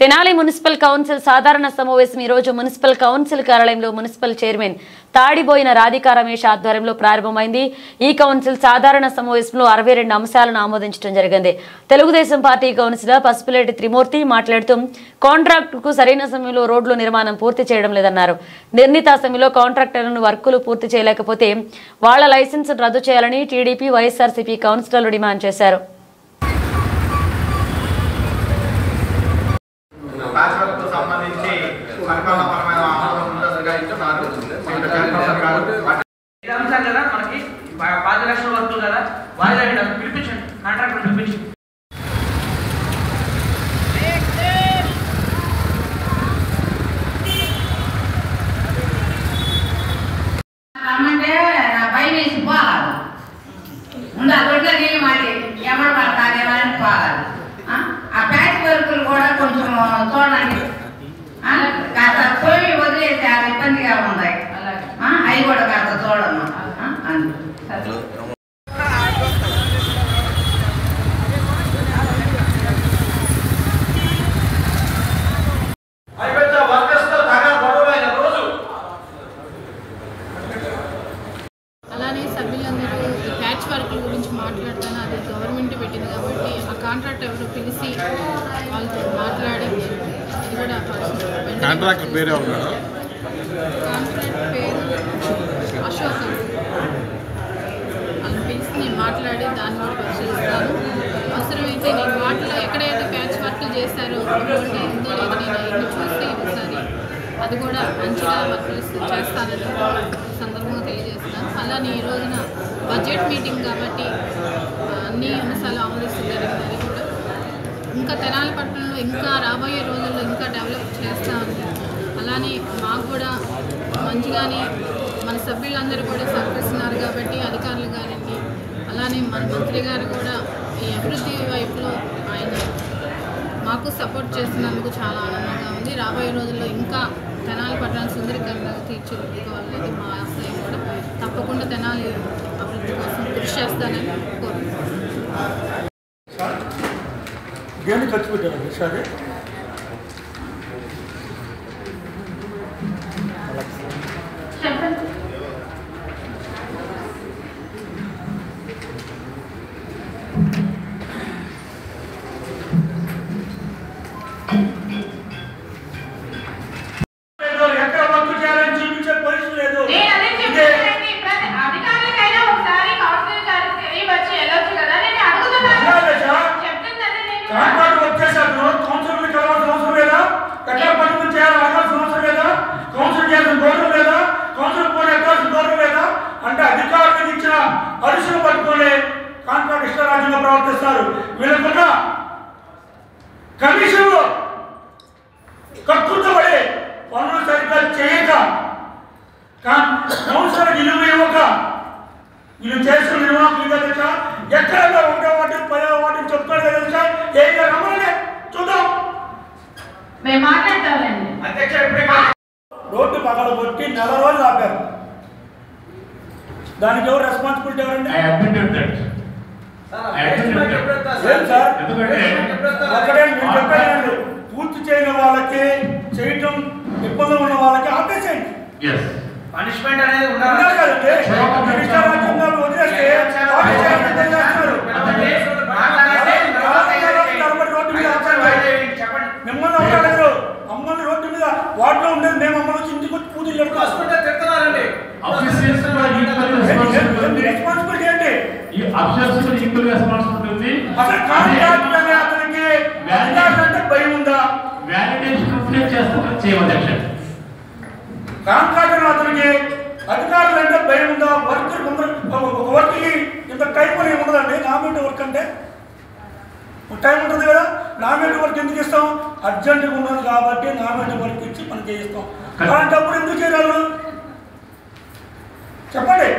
Tenali municipal council సాధారణ సమావేశం ఈ రోజు మున్సిపల్ కౌన్సిల్ కార్యాలయంలో మున్సిపల్ చైర్మన్ తాడిబోయిన రాధికా రమేష్ ఆధ్వర్యంలో ప్రారంభమైంది. ఈ కౌన్సిల్ సాధారణ సమావేశంలో 62 అంశాలను ఆమోదించడం జరిగింది. తెలుగుదేశం పార్టీ కౌన్సిలర్ పసుపులేటి త్రిమూర్తి మాట్లాడుతూ కాంట్రాక్టుకు సరైన సమయంలో రోడ్ల నిర్మాణం పూర్తి చేయడం లేదన్నారు. నిర్ణీత సమయంలో కాంట్రాక్టర్లను వర్కులు పూర్తి చేయలేకపోతే వాళ్ల లైసెన్స్ రద్దు చేయాలని టీడీపీ వైఎస్ఆర్సీపీ కౌన్సిలర్లు డిమాండ్ చేశారు. ఆ ప్యాచ్ వర్కులు కూడా కొంచెం చూడండి, కాస్త పోయి వదిలేసి అది ఇబ్బందిగా ఉంది. అవి కూడా కాస్త చూడమ్మా. అలానే సభ్యులందరూ ప్యాచ్ వర్కుల గురించి మాట్లాడతాను. అది గవర్నమెంట్ పెట్టింది కాబట్టి ఆ కాంట్రాక్ట్ ఎవరు పిలిచి వాళ్ళతో మాట్లాడి అది కూడా కాంట్రాక్టర్ పేరు అశోక్ వాళ్ళని పిలిచి నేను మాట్లాడి దాన్ని కూడా పరిశీలిస్తాను. అవసరమైతే నేను వాటిలో ఎక్కడైతే ప్యాచ్ వర్క్లు చేశారో ఉందో లేదో నేను అవన్నీ చూసి ఒకసారి అది కూడా మంచిగా వర్కులు చేస్తానని సందర్భంగా తెలియజేస్తాను. అలానే ఈ రోజున బడ్జెట్ మీటింగ్ కాబట్టి అన్ని అంశాలు ఆమోదిస్తున్నారు. అది కూడా ఇంకా తెనాలి పట్టణంలో ఇంకా రాబోయే రోజుల్లో ఇంకా డెవలప్ చేస్తామని, అలానే మాకు కూడా మంచిగానే మన సభ్యులందరూ కూడా సహకరిస్తున్నారు కాబట్టి అధికారులు గారండి, అలానే మన మంత్రి గారు కూడా ఈ అభివృద్ధి వైపులో ఆయన మాకు సపోర్ట్ చేస్తున్నందుకు చాలా ఆనందంగా ఉంది. రాబోయే రోజుల్లో ఇంకా తెనాలి పట్టణాన్ని సుందరీకరణగా తీర్చిదిద్దుకోవాలనేది మా ఆశయం. కూడా తప్పకుండా తెనాలి అభివృద్ధి కోసం కృషి చేస్తానని కోరుకుంటున్నాను. ఖర్చు పెట్టారు సరే అంటే అధికారులకు ఇచ్చిన అరుసులు పట్టుకునే కాంట్రాక్ట్ ఇష్టరాజ్యంగా ప్రవర్తిస్తారు. వీళ్ళకున్న కమిషన్లు కక్కుర్తపడి పనులు సరిగ్గా చేయక కౌన్సిలర్ విలువ ఇవ్వక వీళ్ళు చేస్తున్న నిర్వాహకులుగా తెలుసా ఎక్కడ ఉండే వాటిని 10వ వాటిని చెప్తాడు కదా తెలుసా. ఏం రమ్మనే చూద్దాం, మేము మాట్లాడతామండి. రోడ్డు పగల కొట్టి 4 రోజులు ఆపారు. దానికి ఎవరు రెస్పాన్సిబిలిటీ ఎవరండి? ఒకటే మీరు చెప్పారండి, పూర్తి చేయని వాళ్ళకి చేయటం ఇబ్బందులు ఉన్న వాళ్ళకి ఆపేసేయండి. పనిష్మెంట్ అనేది ఉండాలి కదండి. వదిలేస్తే మిమ్మల్ని అడగరు, మమ్మల్ని రోడ్డు మీద వాటిలో ఉండేది మేము మమ్మల్ని ఇంటికి వచ్చి పూజలు తిడుతున్నారండి. రెస్పాన్సిబిలిటీ ఏంటి? అసలు కాంట్రాక్ట్ అనే అతనికి అంటే భయం ఉందా? కాంట్రాక్టర్ అతనికి అధికారులు అంటే భయం ఉందా? వర్క్కి ఇంత టైం అని ఉండదండి. నామినేట్ వర్క్ అంటే టైం ఉంటుంది కదా. నామినేట్ వర్క్ ఎందుకు ఇస్తాం? అర్జెంటుగా ఉన్నది కాబట్టి నామినేట్ వర్క్ ఇచ్చి మనం చేయిస్తాం. అలాంటప్పుడు ఎందుకు చేయాలి చెప్పండి.